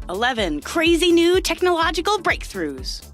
11. Crazy new technological breakthroughs.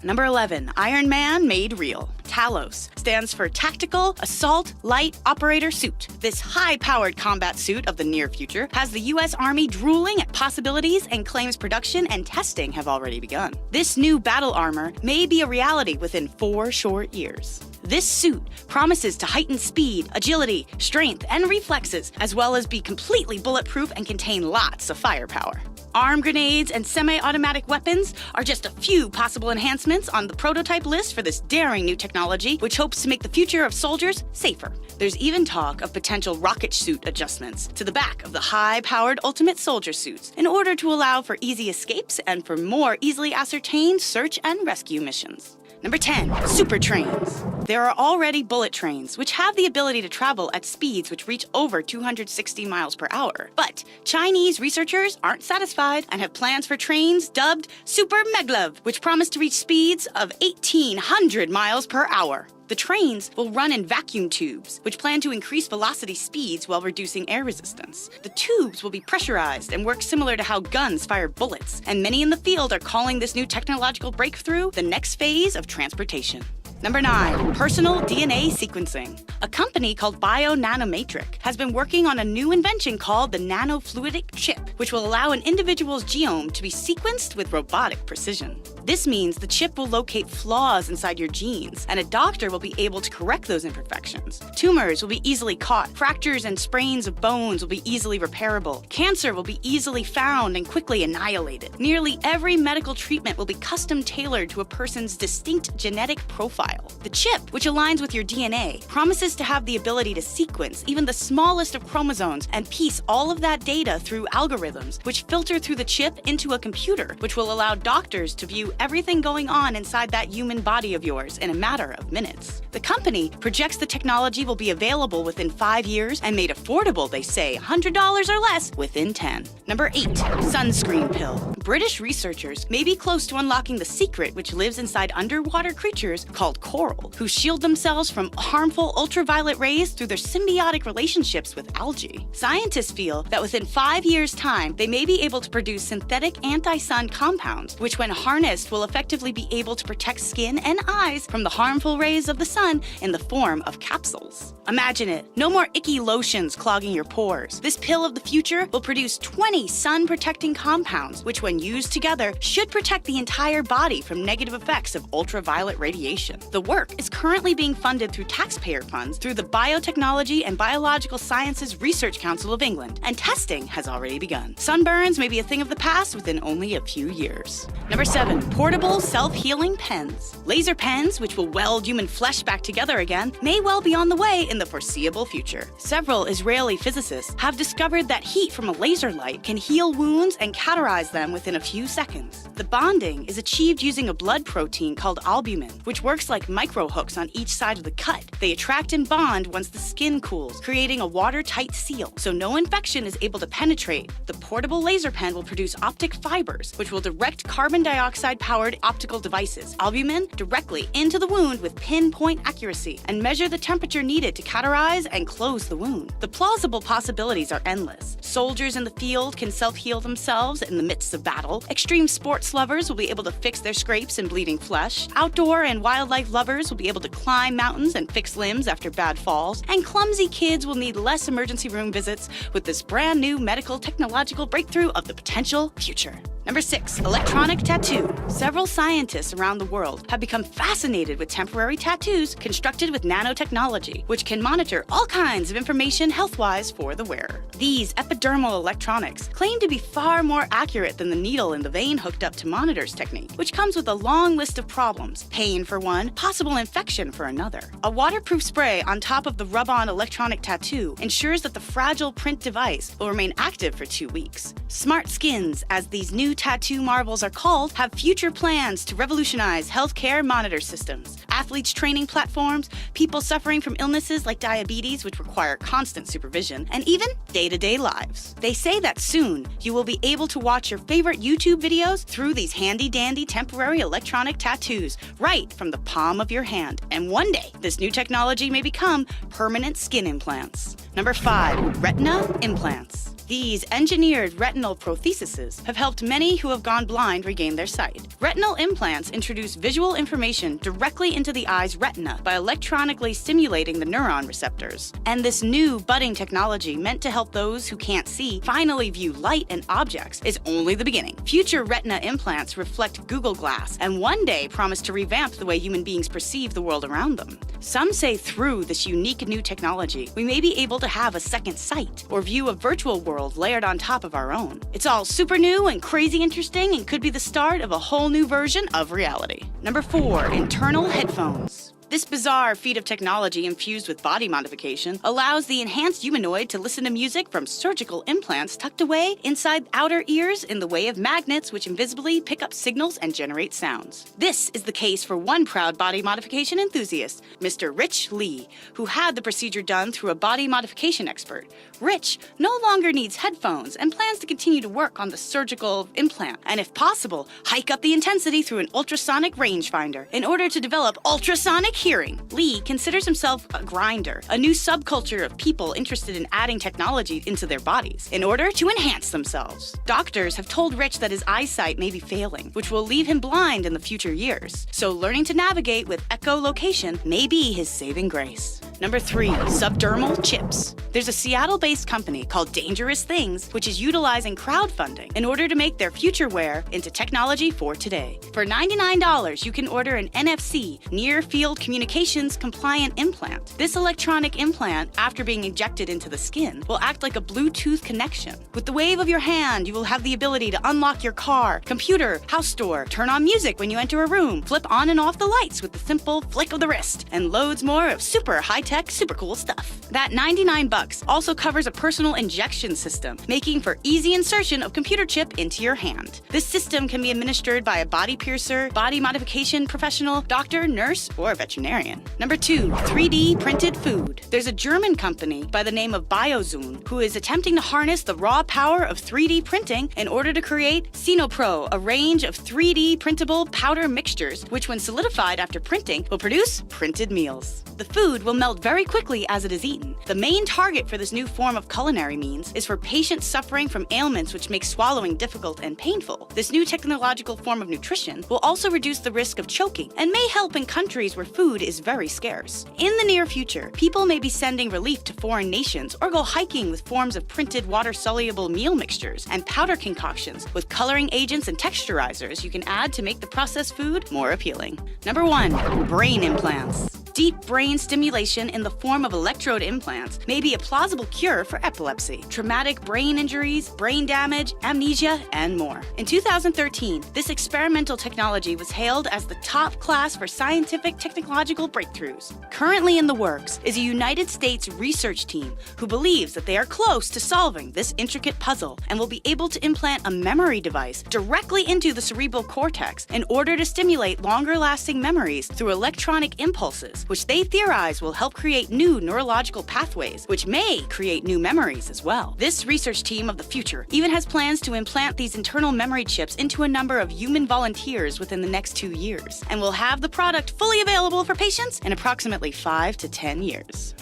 Number 11. Iron Man made real. TALOS stands for Tactical Assault Light Operator Suit. This high-powered combat suit of the near future has the U.S. Army drooling at possibilities and claims production and testing have already begun. This new battle armor may be a reality within 4 short years. This suit promises to heighten speed, agility, strength, and reflexes, as well as be completely bulletproof and contain lots of firepower. Arm grenades and semi-automatic weapons are just a few possible enhancements on the prototype list for this daring new technology, which hopes to make the future of soldiers safer. There's even talk of potential rocket suit adjustments to the back of the high-powered Ultimate Soldier suits in order to allow for easy escapes and for more easily ascertained search and rescue missions. Number 10. Super trains. There are already bullet trains, which have the ability to travel at speeds which reach over 260 miles per hour. But Chinese researchers aren't satisfied and have plans for trains dubbed Super Maglev, which promise to reach speeds of 1,800 miles per hour. The trains will run in vacuum tubes, which plan to increase velocity speeds while reducing air resistance. The tubes will be pressurized and work similar to how guns fire bullets, and many in the field are calling this new technological breakthrough the next phase of transportation. Number 9. Personal DNA sequencing. A company called Bio-Nanometric has been working on a new invention called the nanofluidic chip, which will allow an individual's genome to be sequenced with robotic precision. This means the chip will locate flaws inside your genes, and a doctor will be able to correct those imperfections. Tumors will be easily caught, fractures and sprains of bones will be easily repairable, cancer will be easily found and quickly annihilated. Nearly every medical treatment will be custom-tailored to a person's distinct genetic profile. The chip, which aligns with your DNA, promises to have the ability to sequence even the smallest of chromosomes and piece all of that data through algorithms, which filter through the chip into a computer, which will allow doctors to view everything going on inside that human body of yours in a matter of minutes. The company projects the technology will be available within 5 years and made affordable, they say, $100 or less within 10. Number 8. Sunscreen pill. British researchers may be close to unlocking the secret which lives inside underwater creatures called coral, who shield themselves from harmful ultraviolet rays through their symbiotic relationships with algae. Scientists feel that within 5 years' time, they may be able to produce synthetic anti-sun compounds, which when harnessed will effectively be able to protect skin and eyes from the harmful rays of the sun in the form of capsules. Imagine it. No more icky lotions clogging your pores. This pill of the future will produce 20 sun-protecting compounds, which when used together should protect the entire body from negative effects of ultraviolet radiation. The work is currently being funded through taxpayer funds through the Biotechnology and Biological Sciences Research Council of England, and testing has already begun. Sunburns may be a thing of the past within only a few years. Number 7. Portable self-healing pens. Laser pens, which will weld human flesh back together again, may well be on the way in the foreseeable future. Several Israeli physicists have discovered that heat from a laser light can heal wounds and cauterize them within a few seconds. The bonding is achieved using a blood protein called albumin, which works like micro-hooks on each side of the cut. They attract and bond once the skin cools, creating a watertight seal, so no infection is able to penetrate. The portable laser pen will produce optic fibers, which will direct carbon dioxide-powered optical devices, albumin, directly into the wound with pinpoint accuracy, and measure the temperature needed to cauterize and close the wound. The plausible possibilities are endless. Soldiers in the field can self-heal themselves in the midst of battle. Extreme sports lovers will be able to fix their scrapes and bleeding flesh. Outdoor and wildlife lovers will be able to climb mountains and fix limbs after bad falls. And clumsy kids will need less emergency room visits with this brand new medical technological breakthrough of the potential future. Number 6. Electronic tattoo. Several scientists around the world have become fascinated with temporary tattoos constructed with nanotechnology, which can monitor all kinds of information health-wise for the wearer. These epidermal electronics claim to be far more accurate than the needle in the vein hooked up to monitors technique, which comes with a long list of problems: pain for one, possible infection for another. A waterproof spray on top of the rub-on electronic tattoo ensures that the fragile print device will remain active for 2 weeks. Smart Skins, as these new tattoo marvels are called, have future plans to revolutionize healthcare monitor systems, athletes' training platforms, people suffering from illnesses like diabetes, which require constant supervision, and even day-to-day lives. They say that soon you will be able to watch your favorite YouTube videos through these handy-dandy temporary electronic tattoos right from the palm of your hand. And one day, this new technology may become permanent skin implants. Number 5. Retina implants. These engineered retinal prostheses have helped many who have gone blind regain their sight. Retinal implants introduce visual information directly into the eye's retina by electronically stimulating the neuron receptors. And this new budding technology meant to help those who can't see finally view light and objects is only the beginning. Future retina implants reflect Google Glass and one day promise to revamp the way human beings perceive the world around them. Some say through this unique new technology, we may be able to have a second sight or view a virtual world layered on top of our own. It's all super new and crazy interesting and could be the start of a whole new version of reality. Number 4, internal headphones. This bizarre feat of technology infused with body modification allows the enhanced humanoid to listen to music from surgical implants tucked away inside outer ears in the way of magnets which invisibly pick up signals and generate sounds. This is the case for one proud body modification enthusiast, Mr. Rich Lee, who had the procedure done through a body modification expert. Rich no longer needs headphones and plans to continue to work on the surgical implant and, if possible, hike up the intensity through an ultrasonic rangefinder in order to develop ultrasonic hearing. Lee considers himself a grinder, a new subculture of people interested in adding technology into their bodies in order to enhance themselves. Doctors have told Rich that his eyesight may be failing, which will leave him blind in the future years. So learning to navigate with echolocation may be his saving grace. Number 3, subdermal chips. There's a Seattle-based company called Dangerous Things, which is utilizing crowdfunding in order to make their future wear into technology for today. For $99, you can order an NFC, near-field communications compliant implant. This electronic implant, after being injected into the skin, will act like a Bluetooth connection. With the wave of your hand, you will have the ability to unlock your car, computer, house door, turn on music when you enter a room, flip on and off the lights with the simple flick of the wrist, and loads more of super high-tech, super cool stuff. That $99 also covers a personal injection system, making for easy insertion of computer chip into your hand. This system can be administered by a body piercer, body modification professional, doctor, nurse, or veterinarian. Number 2, 3D printed food. There's a German company by the name of Biozoon who is attempting to harness the raw power of 3D printing in order to create Cinopro, a range of 3D printable powder mixtures which, when solidified after printing, will produce printed meals. The food will melt very quickly as it is eaten. The main target for this new form of culinary means is for patients suffering from ailments which make swallowing difficult and painful. This new technological form of nutrition will also reduce the risk of choking and may help in countries where food is very scarce. In the near future, people may be sending relief to foreign nations or go hiking with forms of printed water-soluble meal mixtures and powder concoctions with coloring agents and texturizers you can add to make the processed food more appealing. Number 1, brain implants. Deep brain stimulation in the form of electrode implants may be a plausible cure for epilepsy, traumatic brain injuries, brain damage, amnesia, and more. In 2013, this experimental technology was hailed as the top class for scientific technological breakthroughs. Currently in the works is a United States research team who believes that they are close to solving this intricate puzzle and will be able to implant a memory device directly into the cerebral cortex in order to stimulate longer-lasting memories through electronic impulses, which they theorize will help create new neurological pathways, which may create new memories as well. This research team of the future even has plans to implant these internal memory chips into a number of human volunteers within the next 2 years, and will have the product fully available for patients in approximately 5 to 10 years.